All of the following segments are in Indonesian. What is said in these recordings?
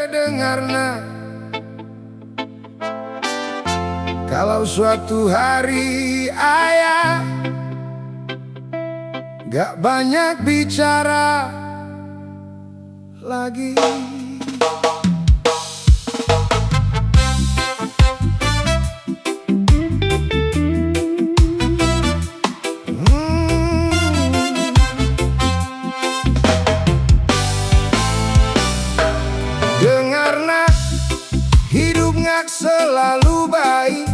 Dengarlah, kalau suatu hari ayah gak banyak bicara lagi, dengarlah, hidup gak selalu baik.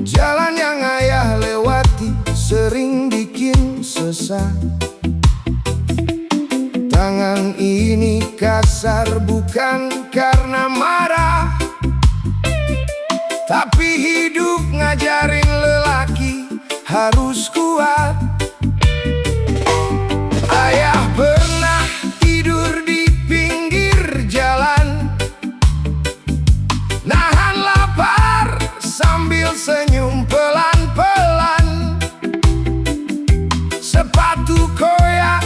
Jalan yang ayah lewati sering bikin sesat. Tangan ini kasar bukan karena marah, tapi hidup ngajarin lelaki harus kuat. Ayah pernah tidur di pinggir jalan, nahan lapar sambil senyum pelan-pelan. Sepatu koyak,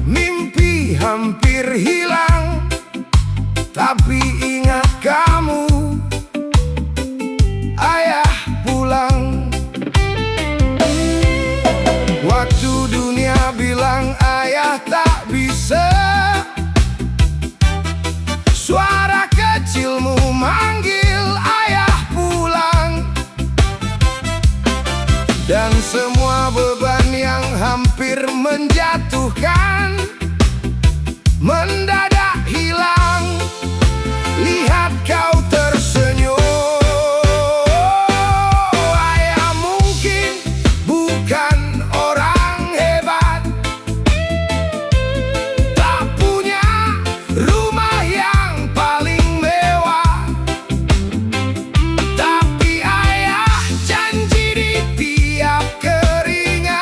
mimpi hampir hilang, tapi ingat kamu, ayah pulang. Waktu dunia bilang ayah tak bisa, suara kecilmu manggil ayah pulang. Dan semua beban yang hampir menjatuhkan mendadak hilang. Lihat kau tersenyum. Ayah mungkin bukan orang hebat, tak punya rumah yang paling mewah, tapi ayah janji di tiap keringat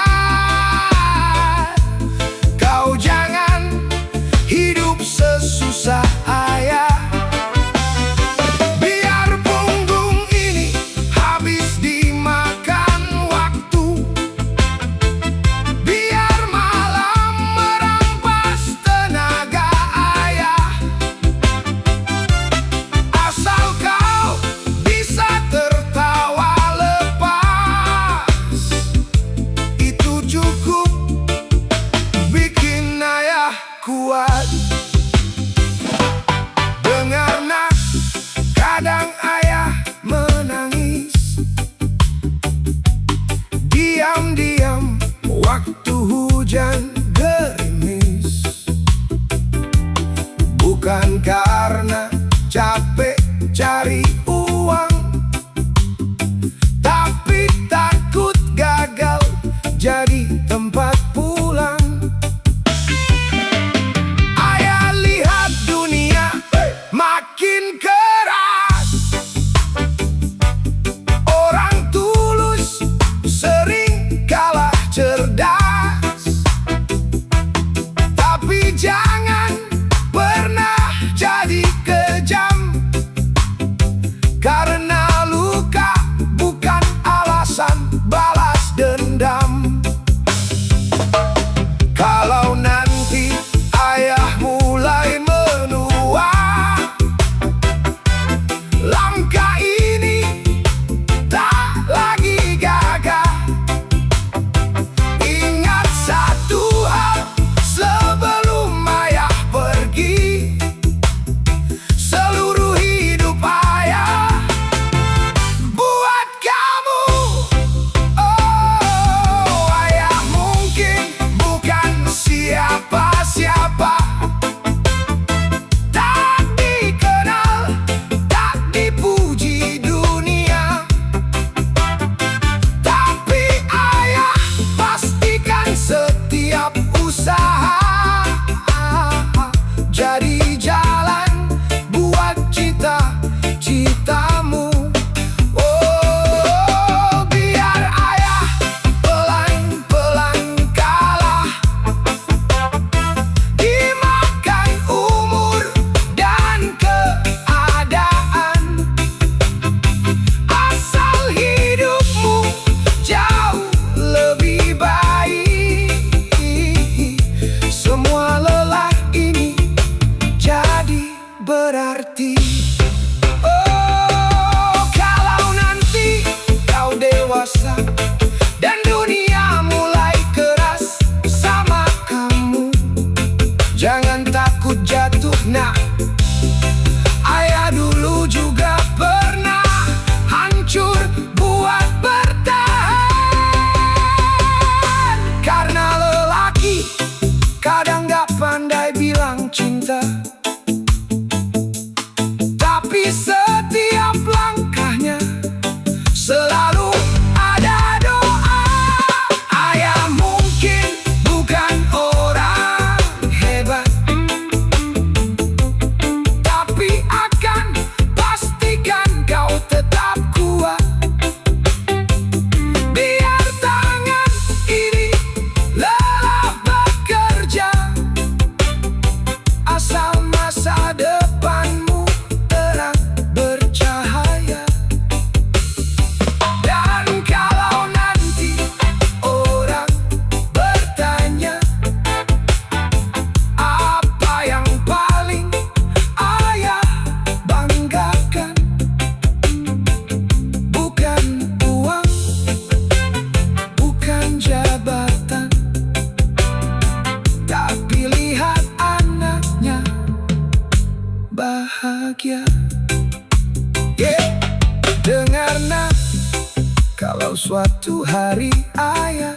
Kalau suatu hari ayah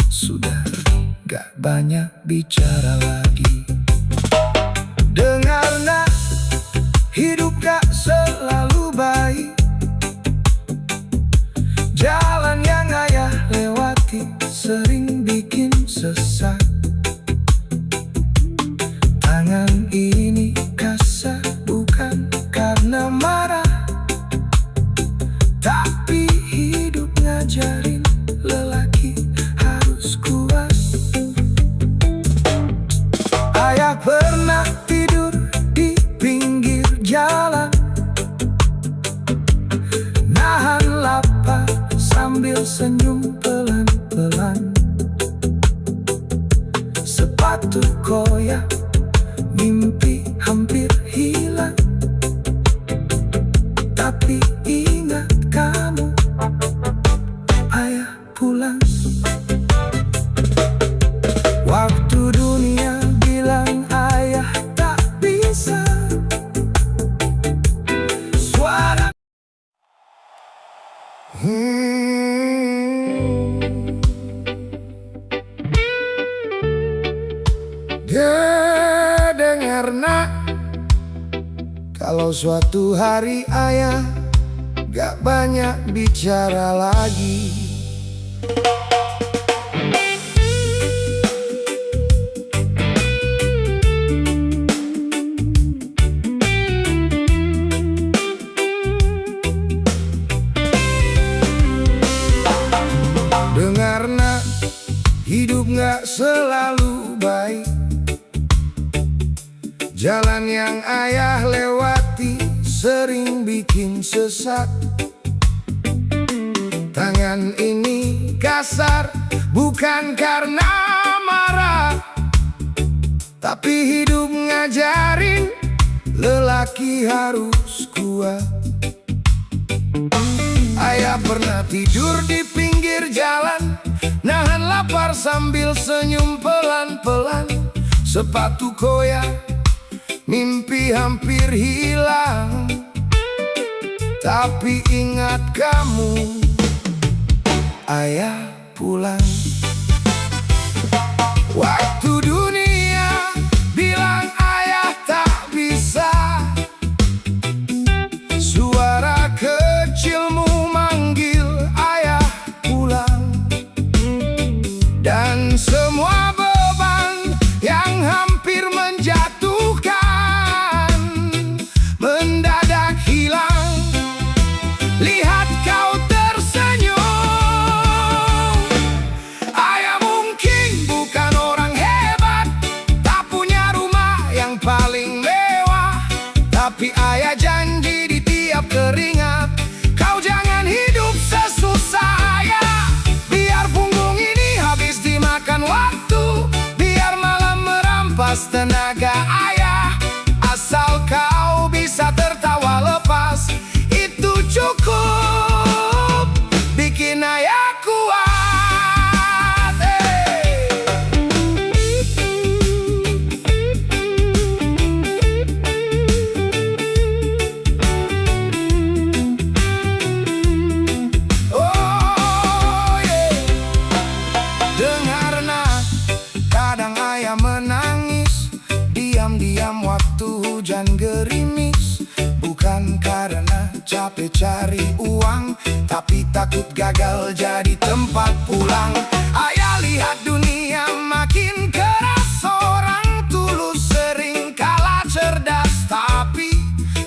sudah gak banyak bicara lagi. Dengar nak, hidup gak selalu baik. Jalan yang ayah lewati sering bikin sesak. Tangan ini kasar bukan karena marah, tapi hidup ngajarin lelaki harus kuat. Ayah pernah tidur di pinggir jalan, nahan lapar sambil senyum pelan-pelan. Sepatu koyak, mimpi hampir hilang, tapi ingat kamu, ayah pulang. Waktu dunia bilang ayah tak bisa, suara dia dengar nak, kalau suatu hari ayah gak banyak bicara lagi. Dengar nak, hidup gak selalu baik. Jalan yang ayah lewati sering bikin sesak. Tangan ini kasar bukan karena marah, tapi hidup ngajarin lelaki harus kuat. Ayah pernah tidur di pinggir jalan, nahan lapar sambil senyum pelan-pelan. Sepatu koyak, mimpi hampir hilang, tapi ingat kamu, ayah pulang. Waktu dunia bilang ayah tak bisa, suara kecilmu manggil ayah pulang. Dan semua beban yang hampir menjatuhkan mendadak hilang. Lihat kau tersenyum. Ayah mungkin bukan orang hebat, tak punya rumah yang paling mewah, tapi ayah janji di tiap keringat, kau jangan hidup sesusah ayah. Biar punggung ini habis dimakan waktu, biar malam merampas tenaga ayah, asal kau bisa tertawa lepas, itu cukup bikin ayah kuat. Oh yeah. Dengar nak, kadang ayah menangis diam-diam waktu hujan gerimis. Bukan karena capek cari uang, tapi takut gagal jadi tempat pulang. Ayah lihat dunia makin keras, orang tulus sering kalah cerdas, tapi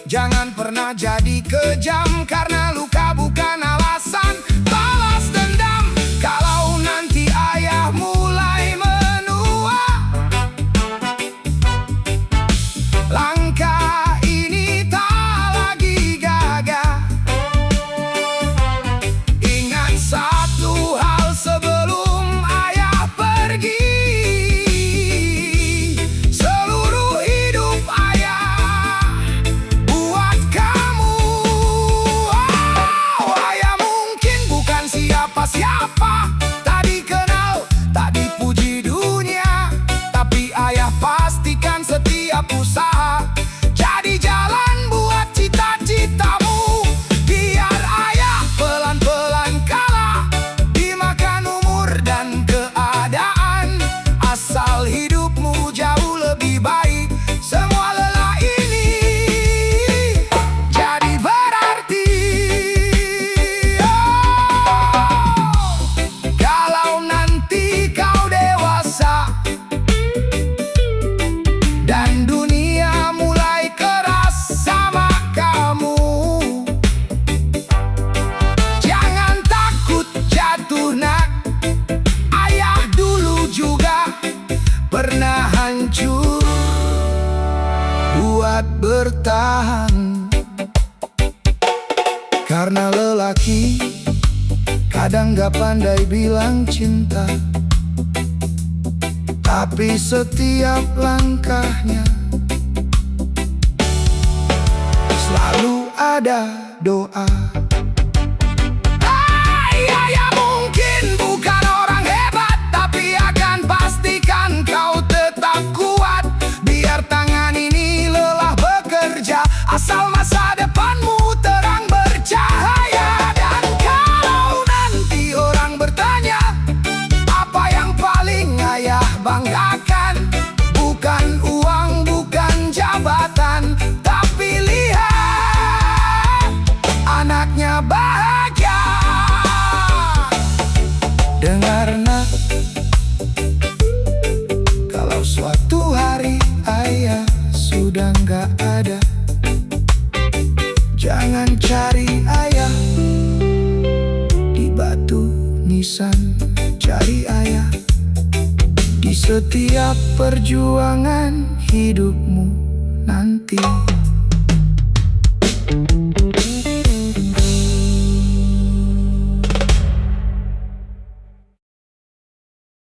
jangan pernah jadi kejam, karena luka bukan alasan balas dendam. Kalau nanti ayah mulai menua, langkah ini tak lagi gagah. Ingat satu hal sebelum ayah pergi, seluruh hidup ayah buat kamu. Karena lelaki kadang gak pandai bilang cinta, tapi setiap langkahnya selalu ada doa. Ayah mungkin bukan orang hebat, tapi akan pastikan kau tetap kuat. Biar tangan ini lelah bekerja, asal masa depanmu terang bercahaya. Dan kalau nanti orang bertanya, apa yang paling ayah banggakan? Bukan uang, bukan jabatan, tapi lihat anaknya bahagia. Dengar nak, kalau suatu hari ayah sudah nggak ada, jangan cari ayah di batu nisan. Cari ayah di setiap perjuangan hidupmu nanti.